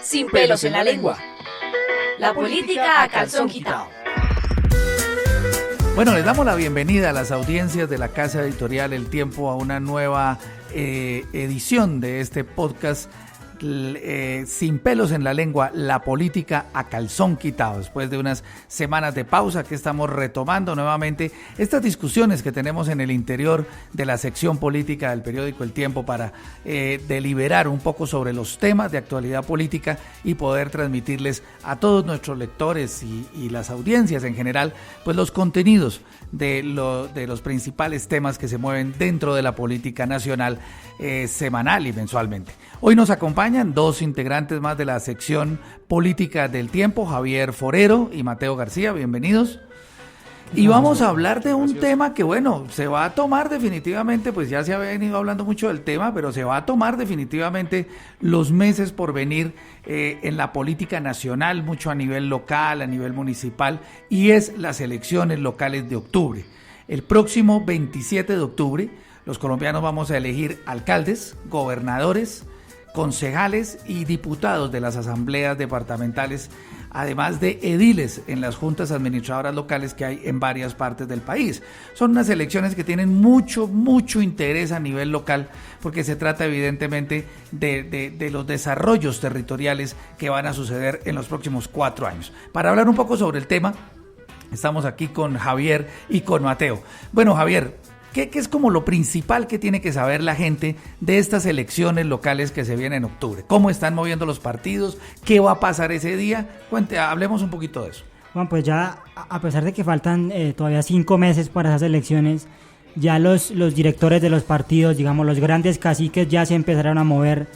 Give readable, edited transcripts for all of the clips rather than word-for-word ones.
sin pelos en la lengua. La política a calzón quitado. Bueno, les damos la bienvenida a las audiencias de la Casa Editorial El Tiempo a una nueva edición de este podcast sin pelos en la lengua, la política a calzón quitado. Después de unas semanas de pausa que estamos retomando nuevamente estas discusiones que tenemos en el interior de la sección política del periódico El Tiempo para deliberar un poco sobre los temas de actualidad política y poder transmitirles a todos nuestros lectores y las audiencias en general, pues los contenidos de los principales temas que se mueven dentro de la política nacional semanal y mensualmente. Hoy nos acompañan dos integrantes más de la sección política del Tiempo, Javier Forero y Mateo García, bienvenidos. Y vamos a hablar de un tema que, bueno, se va a tomar definitivamente, pues ya se ha venido hablando mucho del tema, pero se va a tomar definitivamente los meses por venir en la política nacional, mucho a nivel local, a nivel municipal, y es las elecciones locales de octubre. El próximo 27 de octubre, los colombianos vamos a elegir alcaldes, gobernadores, concejales y diputados de las asambleas departamentales, además de ediles en las juntas administradoras locales que hay en varias partes del país. Son unas elecciones que tienen mucho interés a nivel local, porque se trata evidentemente de los desarrollos territoriales que van a suceder en los próximos 4 años. Para hablar un poco sobre el tema, estamos aquí con Javier y con Mateo. Bueno, Javier, ¿qué es como lo principal que tiene que saber la gente de estas elecciones locales que se vienen en octubre? ¿Cómo están moviendo los partidos? ¿Qué va a pasar ese día? Hablemos un poquito de eso. Bueno, pues ya a pesar de que faltan todavía 5 meses para esas elecciones, ya los directores de los partidos, digamos los grandes caciques ya se empezaron a mover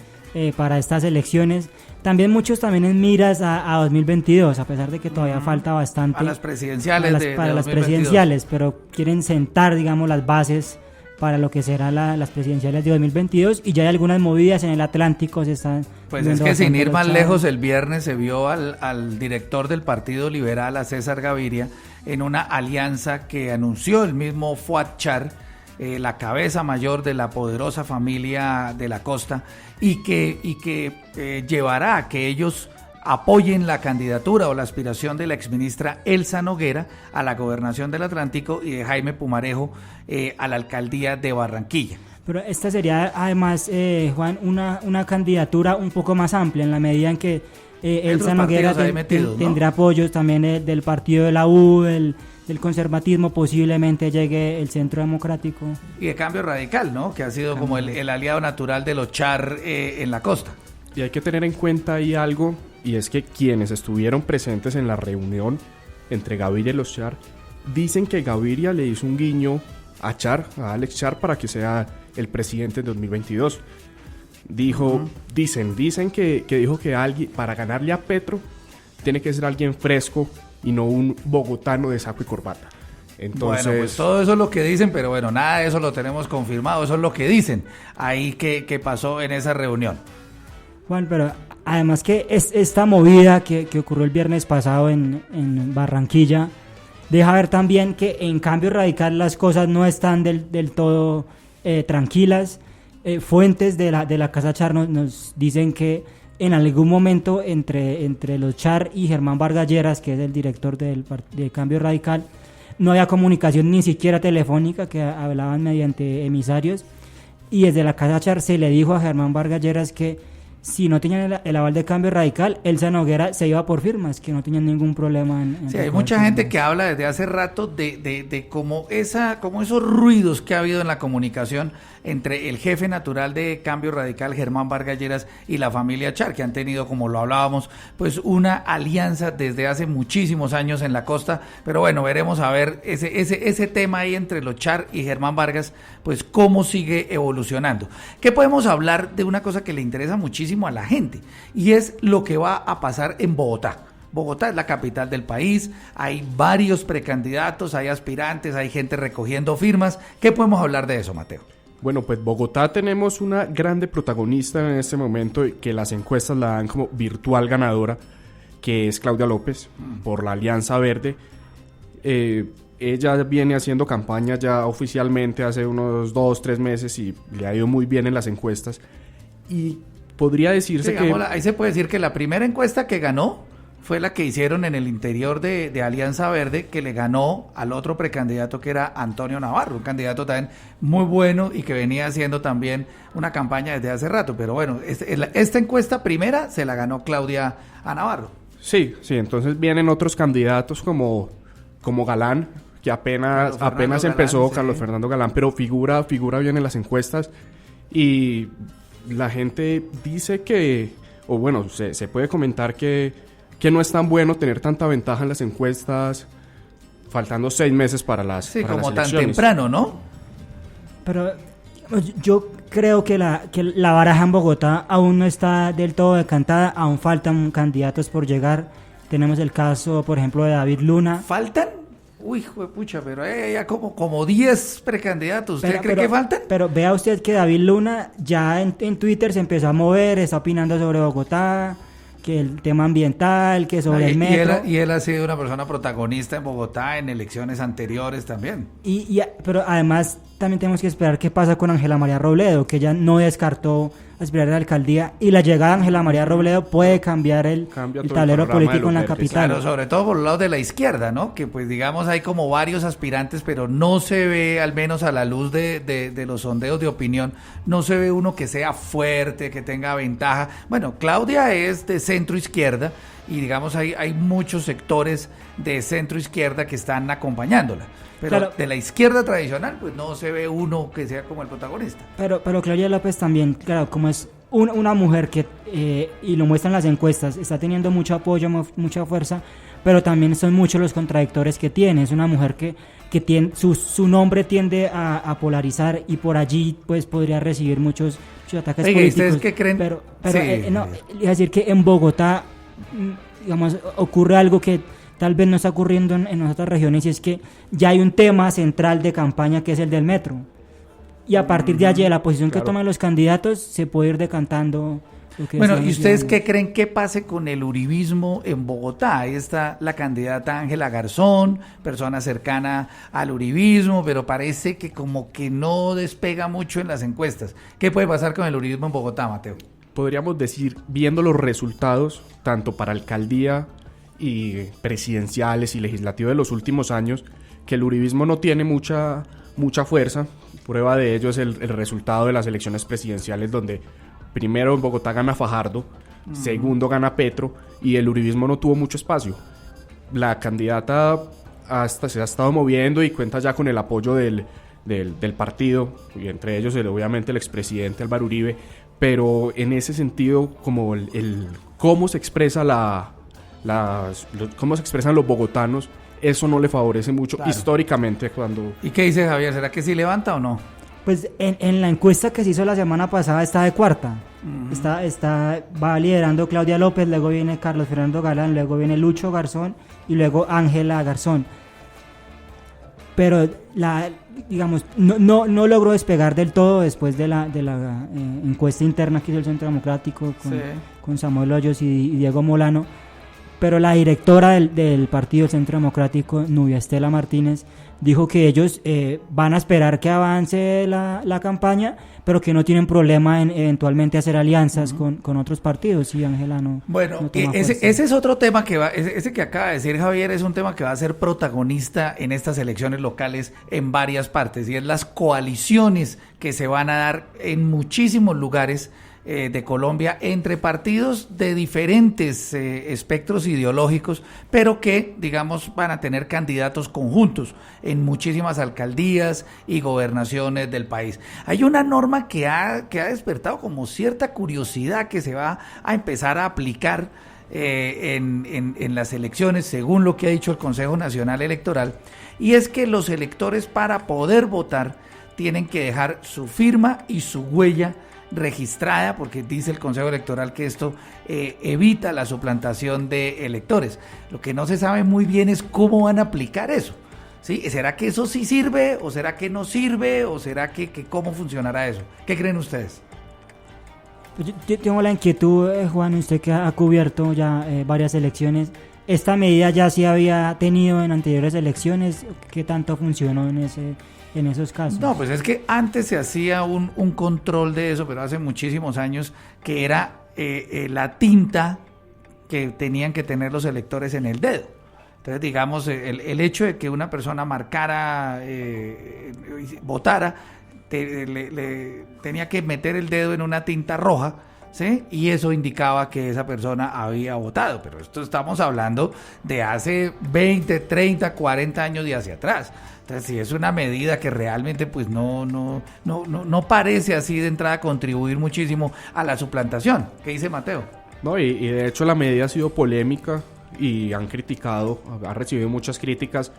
para estas elecciones. También muchos también en miras a 2022, a pesar de que todavía falta bastante. A las presidenciales para las presidenciales, pero quieren sentar, digamos, las bases para lo que serán las presidenciales de 2022, y ya hay algunas movidas en el Atlántico. Se están pues es que sin ir más lejos, el viernes se vio al director del Partido Liberal, a César Gaviria, en una alianza que anunció el mismo Fuad Char, la cabeza mayor de la poderosa familia de la costa, y que llevará a que ellos apoyen la candidatura o la aspiración de la exministra Elsa Noguera a la gobernación del Atlántico y de Jaime Pumarejo a la alcaldía de Barranquilla. Pero esta sería además, Juan, una candidatura un poco más amplia, en la medida en que Elsa Noguera tendrá apoyos también del partido de la U, del conservatismo, posiblemente llegue el Centro Democrático. Y de Cambio Radical, ¿no? Que ha sido como el aliado natural de los Char en la costa. Y hay que tener en cuenta ahí algo, y es que quienes estuvieron presentes en la reunión entre Gaviria y los Char, dicen que Gaviria le hizo un guiño a Char, a Alex Char, para que sea el presidente en 2022. Dicen que dijo que alguien, para ganarle a Petro, tiene que ser alguien fresco y no un bogotano de saco y corbata. Entonces, bueno, pues todo eso es lo que dicen, pero bueno, nada de eso lo tenemos confirmado, eso es lo que dicen ahí que pasó en esa reunión. Juan, pero además que esta movida que ocurrió el viernes pasado en Barranquilla, deja ver también que en Cambio Radical las cosas no están del todo tranquilas. Fuentes de la Casa Char nos dicen que en algún momento entre los Char y Germán Vargas Lleras, que es el director de Cambio Radical, no había comunicación ni siquiera telefónica, que hablaban mediante emisarios, y desde la Casa Char se le dijo a Germán Vargas Lleras que si no tenían el aval de Cambio Radical, Elsa Noguera se iba por firmas, que no tenían ningún problema sí, hay mucha gente que habla desde hace rato de como esos ruidos que ha habido en la comunicación entre el jefe natural de Cambio Radical, Germán Vargas Lleras, y la familia Char, que han tenido, como lo hablábamos, pues una alianza desde hace muchísimos años en la costa. Pero bueno, veremos a ver ese tema ahí entre los Char y Germán Vargas, pues cómo sigue evolucionando. ¿Qué podemos hablar de una cosa que le interesa muchísimo a la gente? Y es lo que va a pasar en Bogotá. Bogotá es la capital del país, hay varios precandidatos, hay aspirantes, hay gente recogiendo firmas. ¿Qué podemos hablar de eso, Mateo? Bueno, pues Bogotá tenemos una grande protagonista en este momento, que las encuestas la dan como virtual ganadora, que es Claudia López, por la Alianza Verde. Ella viene haciendo campaña ya oficialmente hace unos 2-3 meses y le ha ido muy bien en las encuestas. Y podría decirse que... Ahí se puede decir que la primera encuesta que ganó fue la que hicieron en el interior de Alianza Verde, que le ganó al otro precandidato que era Antonio Navarro, un candidato también muy bueno y que venía haciendo también una campaña desde hace rato. Pero bueno, esta encuesta primera se la ganó Claudia a Navarro. Sí, entonces vienen otros candidatos como Galán, que apenas empezó, sí. Carlos Fernando Galán, pero figura bien en las encuestas y la gente dice que, o bueno, se puede comentar que no es tan bueno tener tanta ventaja en las encuestas faltando 6 meses para las Sí, para como las tan elecciones. temprano, ¿no? Pero yo creo que la baraja en Bogotá aún no está del todo decantada, aún faltan candidatos por llegar. Tenemos el caso, por ejemplo, de David Luna. ¿Faltan? Uy, juepucha, pero hay ya como 10 precandidatos. ¿Usted cree que faltan? Pero vea usted que David Luna ya en Twitter se empezó a mover, está opinando sobre Bogotá, que el tema ambiental, que sobre el metro. Y él ha sido una persona protagonista en Bogotá en elecciones anteriores también. Pero además también tenemos que esperar qué pasa con Ángela María Robledo, que ella no descartó aspirar a la alcaldía, y la llegada de Ángela María Robledo puede cambiar el tablero político en la capital. Claro, sobre todo por los lados de la izquierda, ¿no? Que pues digamos hay como varios aspirantes, pero no se ve, al menos a la luz de los sondeos de opinión, no se ve uno que sea fuerte, que tenga ventaja. Bueno, Claudia es de centro izquierda y digamos hay muchos sectores de centro izquierda que están acompañándola. Pero claro, de la izquierda tradicional, pues no se ve uno que sea como el protagonista. Pero Claudia López también, claro, como es una mujer que, y lo muestran las encuestas, está teniendo mucho apoyo, mucha fuerza, pero también son muchos los contradictores que tiene. Es una mujer que tiene, su nombre tiende a polarizar y por allí pues podría recibir muchos ataques políticos. ¿Ustedes qué creen? Pero sí. No, es decir que en Bogotá, digamos, ocurre algo que tal vez no está ocurriendo en otras regiones, y es que ya hay un tema central de campaña que es el del metro. Y a partir de allí, de la posición que toman los candidatos, se puede ir decantando. Bueno, ¿y ustedes qué creen que pase con el uribismo en Bogotá? Ahí está la candidata Ángela Garzón, persona cercana al uribismo, pero parece que como que no despega mucho en las encuestas. ¿Qué puede pasar con el uribismo en Bogotá, Mateo? Podríamos decir, viendo los resultados, tanto para alcaldía y presidenciales y legislativos de los últimos años, que el uribismo no tiene mucha fuerza. Prueba de ello es el resultado de las elecciones presidenciales, donde primero en Bogotá gana Fajardo, segundo gana Petro, y el uribismo no tuvo mucho espacio. La candidata se ha estado moviendo y cuenta ya con el apoyo del partido, y entre ellos obviamente el expresidente Álvaro Uribe, pero en ese sentido, como el cómo se expresa cómo se expresan los bogotanos, eso no le favorece mucho, claro, históricamente. ¿Y qué dice Javier? ¿Será que sí levanta o no? Pues en la encuesta que se hizo la semana pasada está de cuarta. Va liderando Claudia López, luego viene Carlos Fernando Galán, luego viene Lucho Garzón y luego Ángela Garzón. Pero digamos no logró despegar del todo después de la encuesta interna que hizo el Centro Democrático con Samuel Hoyos y Diego Molano. Pero la directora del partido Centro Democrático, Nubia Estela Martínez, dijo que ellos van a esperar que avance la campaña, pero que no tienen problema en eventualmente hacer alianzas con otros partidos. Y Ángela no. Bueno, ese es otro tema ese que acaba de decir Javier, es un tema que va a ser protagonista en estas elecciones locales en varias partes, y es las coaliciones que se van a dar en muchísimos lugares de Colombia entre partidos de diferentes espectros ideológicos, pero que, digamos, van a tener candidatos conjuntos en muchísimas alcaldías y gobernaciones del país. Hay una norma que ha despertado como cierta curiosidad que se va a empezar a aplicar en las elecciones, según lo que ha dicho el Consejo Nacional Electoral, y es que los electores, para poder votar, tienen que dejar su firma y su huella registrada, porque dice el Consejo Electoral que esto evita la suplantación de electores. Lo que no se sabe muy bien es cómo van a aplicar eso. ¿Sí? ¿Será que eso sí sirve o será que no sirve o será que cómo funcionará eso? ¿Qué creen ustedes? Yo tengo la inquietud, Juan, usted que ha cubierto ya varias elecciones. ¿Esta medida ya se había tenido en anteriores elecciones? ¿Qué tanto funcionó en esos casos? No, pues es que antes se hacía un control de eso, pero hace muchísimos años, que era la tinta que tenían que tener los electores en el dedo. Entonces, digamos, el hecho de que una persona marcara, votara, tenía que meter el dedo en una tinta roja, ¿sí? Y eso indicaba que esa persona había votado. Pero esto estamos hablando de hace 20, 30, 40 años y hacia atrás. Entonces, si es una medida que realmente pues no parece así de entrada contribuir muchísimo a la suplantación. ¿Qué dice Mateo? No, y de hecho la medida ha sido polémica y han criticado, ha recibido muchas críticas,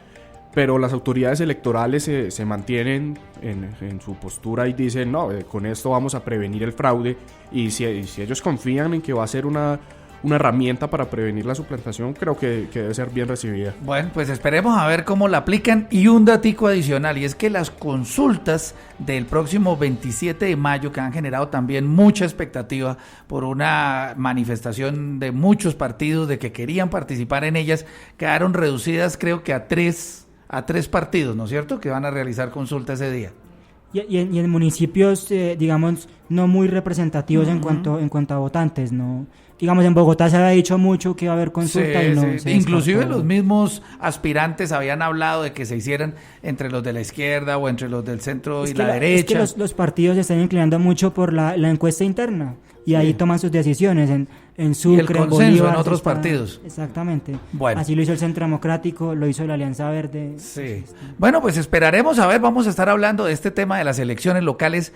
pero las autoridades electorales se mantienen en su postura y dicen, no, con esto vamos a prevenir el fraude, y si ellos confían en que va a ser una herramienta para prevenir la suplantación, creo que debe ser bien recibida. Bueno, pues esperemos a ver cómo la aplican. Y un datico adicional, y es que las consultas del próximo 27 de mayo, que han generado también mucha expectativa por una manifestación de muchos partidos de que querían participar en ellas, quedaron reducidas creo que a tres partidos, ¿no es cierto?, que van a realizar consulta ese día. Y en municipios, digamos, no muy representativos en cuanto a votantes, ¿no? Digamos, en Bogotá se había dicho mucho que iba a haber consulta, sí, y no sí. se Inclusive descartó. los mismos aspirantes habían hablado de que se hicieran entre los de la izquierda o entre los del centro y la derecha. Es que los partidos se están inclinando mucho por la encuesta interna, y ahí toman sus decisiones en Sucre, y el consenso en Bolívar, en otros partidos. Exactamente. Bueno. Así lo hizo el Centro Democrático, lo hizo la Alianza Verde. Sí. Bueno, pues esperaremos a ver, vamos a estar hablando de este tema de las elecciones locales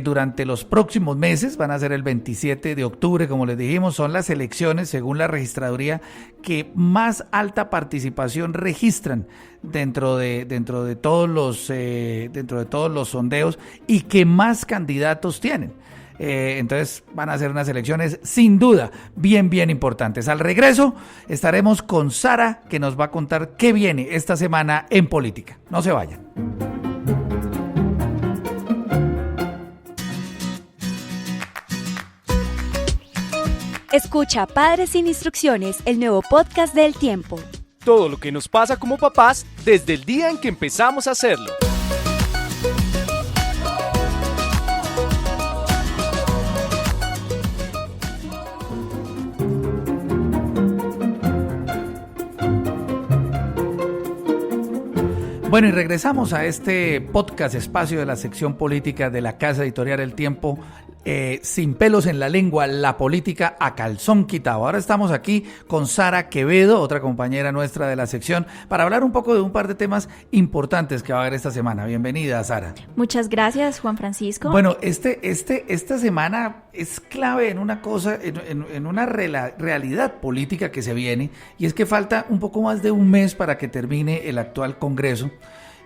durante los próximos meses. Van a ser el 27 de octubre, como les dijimos, son las elecciones, según la registraduría, que más alta participación registran dentro de todos los sondeos, y que más candidatos tienen. Entonces van a ser unas elecciones sin duda bien importantes. Al regreso estaremos con Sara, que nos va a contar qué viene esta semana en política. No se vayan. Escucha Padres sin Instrucciones, el nuevo podcast del Tiempo. Todo lo que nos pasa como papás desde el día en que empezamos a hacerlo. Bueno, y regresamos a este podcast, espacio de la sección política de la Casa Editorial El Tiempo, sin pelos en la lengua, la política a calzón quitado. Ahora estamos aquí con Sara Quevedo, otra compañera nuestra de la sección, para hablar un poco de un par de temas importantes que va a haber esta semana. Bienvenida, Sara. Muchas gracias, Juan Francisco. Bueno, esta semana es clave en una cosa, en una realidad política que se viene, y es que falta un poco más de un mes para que termine el actual Congreso.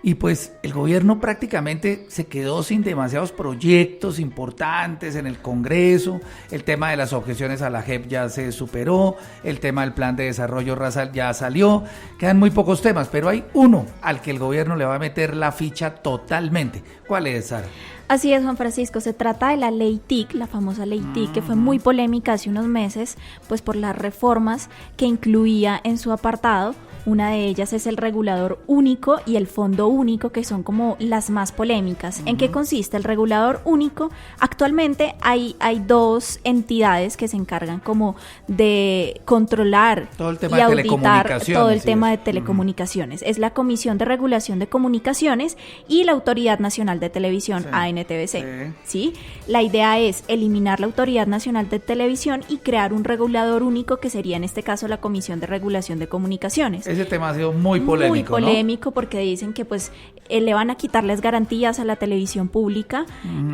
Y pues el gobierno prácticamente se quedó sin demasiados proyectos importantes en el Congreso. El tema de las objeciones a la JEP ya se superó, el tema del plan de desarrollo rural ya salió, quedan muy pocos temas, pero hay uno al que el gobierno le va a meter la ficha totalmente. ¿Cuál es, Sara? Así es, Juan Francisco, se trata de la ley TIC, la famosa ley TIC, que fue muy polémica hace unos meses, pues por las reformas que incluía en su apartado. Una de ellas es el regulador único y el fondo único, que son como las más polémicas. ¿En qué consiste el regulador único? Actualmente hay dos entidades que se encargan como de controlar todo el tema y de auditar todo el tema de eso. telecomunicaciones. Es la Comisión de Regulación de Comunicaciones y la Autoridad Nacional de Televisión, Sí. ANTVC. ¿Sí? La idea es eliminar la Autoridad Nacional de Televisión y crear un regulador único, que sería en este caso la Comisión de Regulación de Comunicaciones. Ese tema ha sido muy polémico, ¿no? Porque dicen que pues le van a quitar las garantías a la televisión pública,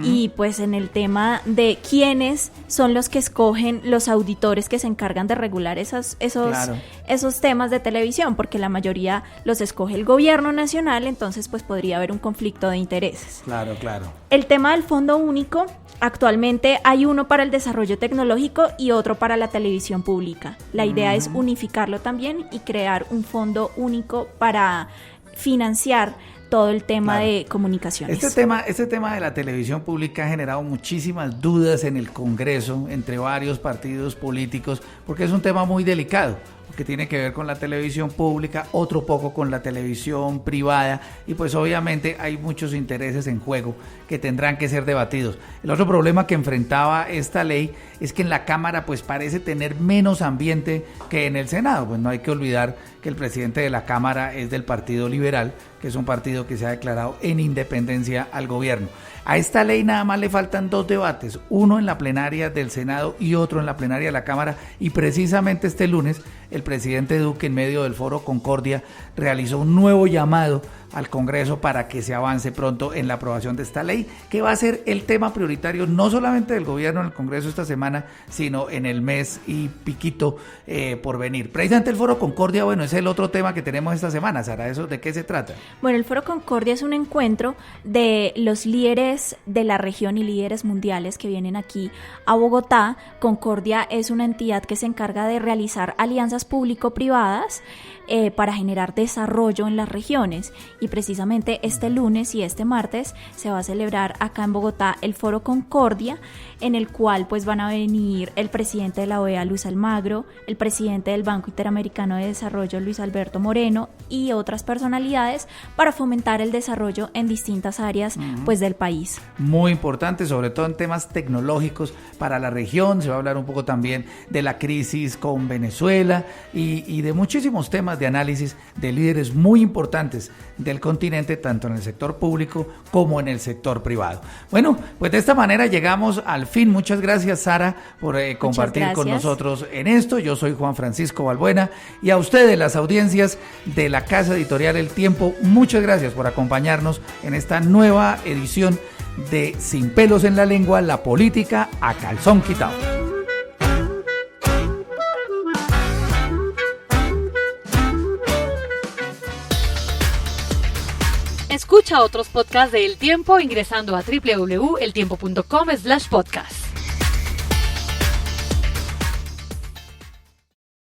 y pues en el tema de quiénes son los que escogen los auditores que se encargan de regular esos temas de televisión, porque la mayoría los escoge el gobierno nacional, entonces pues podría haber un conflicto de intereses. Claro. El tema del fondo único, actualmente hay uno para el desarrollo tecnológico y otro para la televisión pública. La idea es unificarlo también y crear un fondo único para financiar todo el tema de comunicaciones. Este tema de la televisión pública ha generado muchísimas dudas en el Congreso, entre varios partidos políticos, porque es un tema muy delicado. que tiene que ver con la televisión pública, otro poco con la televisión privada, y pues obviamente hay muchos intereses en juego que tendrán que ser debatidos. El otro problema que enfrentaba esta ley es que en la Cámara pues parece tener menos ambiente que en el Senado. Pues no hay que olvidar que el presidente de la Cámara es del Partido Liberal, que es un partido que se ha declarado en independencia al gobierno. A esta ley nada más le faltan 2 debates, uno en la plenaria del Senado y otro en la plenaria de la Cámara, y precisamente este lunes el presidente Duque, en medio del Foro Concordia, realizó un nuevo llamado al Congreso para que se avance pronto en la aprobación de esta ley, que va a ser el tema prioritario no solamente del gobierno en el Congreso esta semana, sino en el mes y piquito por venir. Precisamente el Foro Concordia, bueno, es el otro tema que tenemos esta semana. Sara, ¿eso de qué se trata? Bueno, el Foro Concordia es un encuentro de los líderes de la región y líderes mundiales que vienen aquí a Bogotá. Concordia es una entidad que se encarga de realizar alianzas público-privadas para generar desarrollo en las regiones, y precisamente este lunes y este martes se va a celebrar acá en Bogotá el Foro Concordia, en el cual pues van a venir el presidente de la OEA, Luis Almagro, el presidente del Banco Interamericano de Desarrollo, Luis Alberto Moreno, y otras personalidades para fomentar el desarrollo en distintas áreas pues del país. Muy importante, sobre todo en temas tecnológicos para la región. Se va a hablar un poco también de la crisis con Venezuela y de muchísimos temas de análisis de líderes muy importantes del continente, tanto en el sector público como en el sector privado. Bueno, pues de esta manera llegamos al fin. Muchas gracias, Sara, por compartir con nosotros en esto. Yo soy Juan Francisco Balbuena, y a ustedes, las audiencias de la Casa Editorial El Tiempo, muchas gracias por acompañarnos en esta nueva edición de Sin Pelos en la Lengua, la política a calzón quitado. Escucha otros podcasts de El Tiempo ingresando a www.eltiempo.com/podcast.